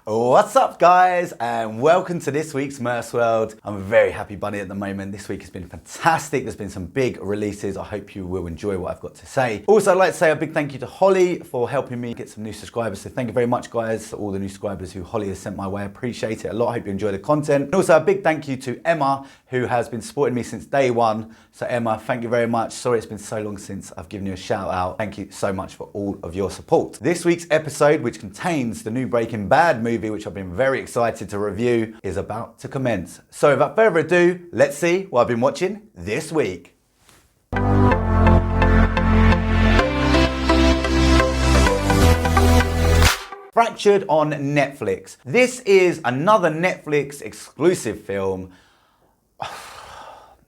What's up, guys, and welcome to this week's Murfsworld. I'm a very happy bunny at the moment. This week has been fantastic. There's been some big releases. I hope you will enjoy what I've got to say. Also, I'd like to say a big thank you to Holly for helping me get some new subscribers. So thank you very much, guys, to all the new subscribers who Holly has sent my way. I appreciate it a lot. I hope you enjoy the content. And also a big thank you to Emma, who has been supporting me since day one. So Emma, thank you very much. Sorry it's been so long since I've given you a shout out. Thank you so much for all of your support. This week's episode, which contains the new Breaking Bad movie, which I've been very excited to review, is about to commence. So without further ado, let's see what I've been watching this week. Fractured on Netflix. This is another Netflix exclusive film.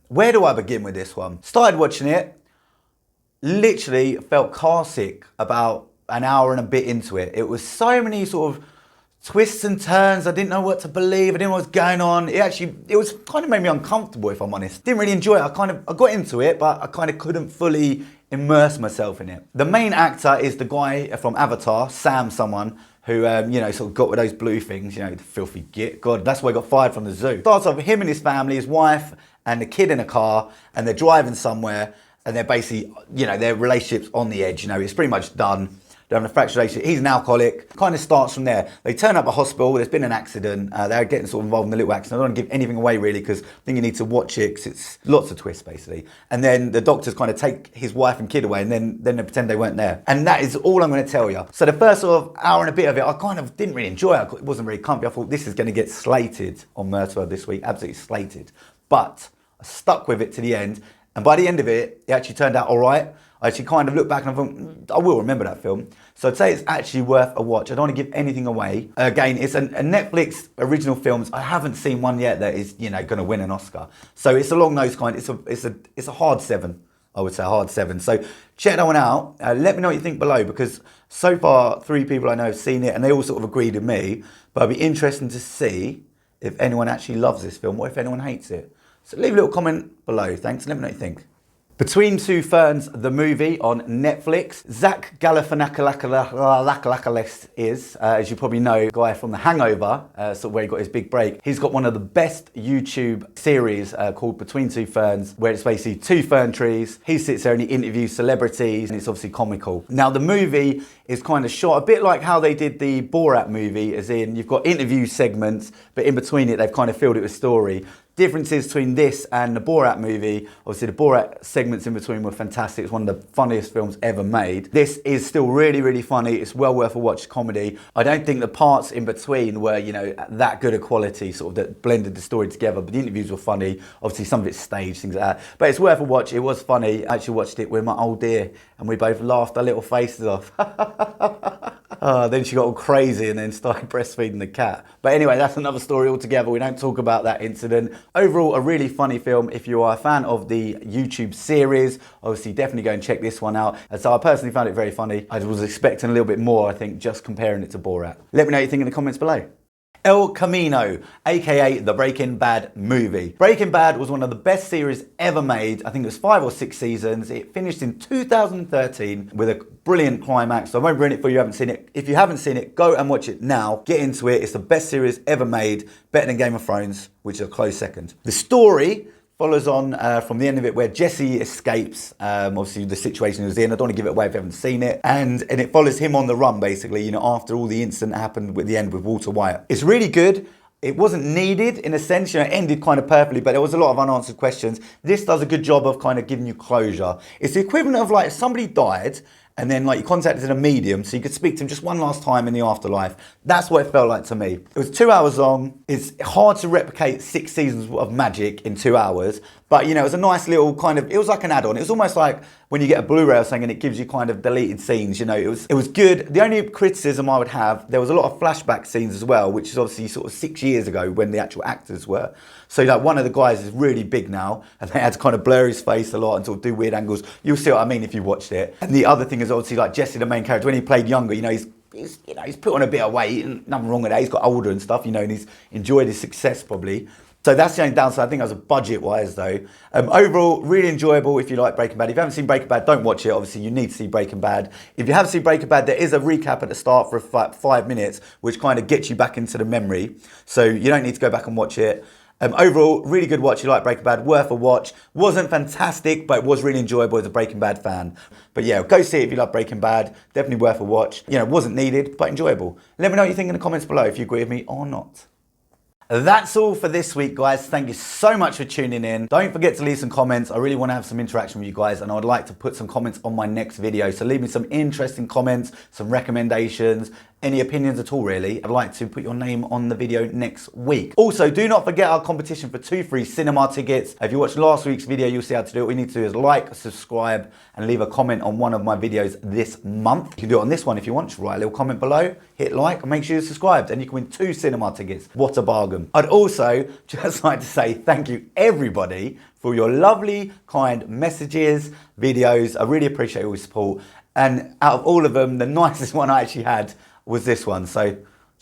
Where do I begin with this one? Started watching it, literally felt car sick about an hour and a bit into it. It was so many sort of twists and turns. I didn't know what to believe. I didn't know what was going on. It was kind of made me uncomfortable, if I'm honest. Didn't really enjoy it. I got into it, but I kind of couldn't fully immerse myself in it. The main actor is the guy from Avatar, Sam someone, who, sort of got with those blue things, the filthy git. God, that's why he got fired from the zoo. Starts off with him and his family, his wife and the kid in a car, and they're driving somewhere, and they're basically, their relationship's on the edge, it's pretty much done. They're having a fractured relationship. He's an alcoholic. Kind of starts from there. They turn up at hospital. There's been an accident. They're getting sort of involved in the little accident. I don't want to give anything away really because I think you need to watch it because it's lots of twists basically. And then the doctors kind of take his wife and kid away and then they pretend they weren't there. And that is all I'm going to tell you. So the first sort of hour and a bit of it, I kind of didn't really enjoy it. It wasn't very comfy. I thought this is going to get slated on Murfsworld this week. Absolutely slated. But I stuck with it to the end. And by the end of it, it actually turned out all right. I actually kind of looked back and I thought, I will remember that film. So I'd say it's actually worth a watch. I don't want to give anything away. Again, it's a Netflix original films. I haven't seen one yet that is, going to win an Oscar. So it's along those kind. It's a hard 7. I would say a hard 7. So check that one out. Let me know what you think below because so far 3 people I know have seen it and they all sort of agreed with me. But it'd be interesting to see if anyone actually loves this film or if anyone hates it. So leave a little comment below. Thanks. Let me know what you think. Between Two Ferns, the movie on Netflix. Zach Galifianakis is, as you probably know, a guy from The Hangover, sort of where he got his big break. He's got one of the best YouTube series called Between Two Ferns, where it's basically 2 fern trees. He sits there and he interviews celebrities, and it's obviously comical. Now, the movie is kind of shot a bit like how they did the Borat movie, as in you've got interview segments, but in between it, they've kind of filled it with story. Differences between this and the Borat movie, obviously the Borat segments in between were fantastic. It's one of the funniest films ever made. This is still really, really funny. It's well worth a watch comedy. I don't think the parts in between were, that good a quality, sort of that blended the story together, but the interviews were funny. Obviously some of it's staged, things like that. But it's worth a watch. It was funny. I actually watched it with my old dear and we both laughed our little faces off. Then she got all crazy and then started breastfeeding the cat. But anyway, that's another story altogether. We don't talk about that incident. Overall, a really funny film. If you are a fan of the YouTube series, obviously definitely go and check this one out. And so I personally found it very funny. I was expecting a little bit more, I think, just comparing it to Borat. Let me know what you think in the comments below. El Camino, aka the Breaking Bad movie. Breaking Bad was one of the best series ever made. I think it was 5 or 6 seasons. It finished in 2013 with a brilliant climax. So I won't ruin it for you who haven't seen it. If you haven't seen it, go and watch it now. Get into it. It's the best series ever made. Better than Game of Thrones, which is a close second. The story follows on from the end of it where Jesse escapes, obviously the situation he was in. I don't want to give it away if you haven't seen it. And it follows him on the run, basically, after all the incident happened with the end with Walter White. It's really good. It wasn't needed in a sense, it ended kind of perfectly, but there was a lot of unanswered questions. This does a good job of kind of giving you closure. It's the equivalent of like if somebody died and then like you contacted a medium so you could speak to him just one last time in the afterlife. That's what it felt like to me. It was 2 hours long. It's hard to replicate 6 seasons of magic in 2 hours, but it was a nice little kind of, it was like an add-on. It was almost like when you get a Blu-ray or something and it gives you kind of deleted scenes, it was good. The only criticism I would have, there was a lot of flashback scenes as well, which is obviously sort of 6 years ago when the actual actors were. So like one of the guys is really big now and they had to kind of blur his face a lot and sort of do weird angles. You'll see what I mean if you watched it. And the other thing is obviously like Jesse, the main character, when he played younger, he's put on a bit of weight and nothing wrong with that. He's got older and stuff, and he's enjoyed his success probably. So that's the only downside. I think that was a budget-wise though. Overall, really enjoyable if you like Breaking Bad. If you haven't seen Breaking Bad, don't watch it. Obviously, you need to see Breaking Bad. If you have seen Breaking Bad, there is a recap at the start for 5 minutes, which kind of gets you back into the memory. So you don't need to go back and watch it. Overall, really good watch. You like Breaking Bad, worth a watch. Wasn't fantastic, but it was really enjoyable as a Breaking Bad fan. But yeah, go see it if you love Breaking Bad. Definitely worth a watch. You know, wasn't needed, but enjoyable. Let me know what you think in the comments below if you agree with me or not. That's all for this week, guys. Thank you so much for tuning in. Don't forget to leave some comments. I really want to have some interaction with you guys, and I would like to put some comments on my next video. So leave me some interesting comments, some recommendations, any opinions at all, really. I'd like to put your name on the video next week. Also, do not forget our competition for 2 free cinema tickets. If you watched last week's video, you'll see how to do it. All you need to do is like, subscribe, and leave a comment on one of my videos this month. You can do it on this one if you want. Just write a little comment below, hit like, and make sure you're subscribed, and you can win 2 cinema tickets. What a bargain. I'd also just like to say thank you, everybody, for your lovely, kind messages, videos. I really appreciate all your support. And out of all of them, the nicest one I actually had was this one. So,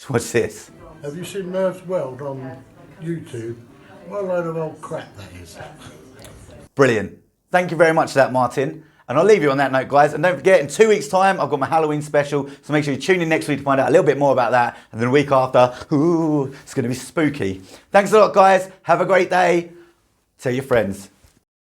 what's this? Have you seen Murfsworld on YouTube? What a load of old crap that is. Brilliant. Thank you very much for that, Martin. And I'll leave you on that note, guys. And don't forget, in 2 weeks' time, I've got my Halloween special. So make sure you tune in next week to find out a little bit more about that. And then the week after, ooh, it's going to be spooky. Thanks a lot, guys. Have a great day. Tell your friends.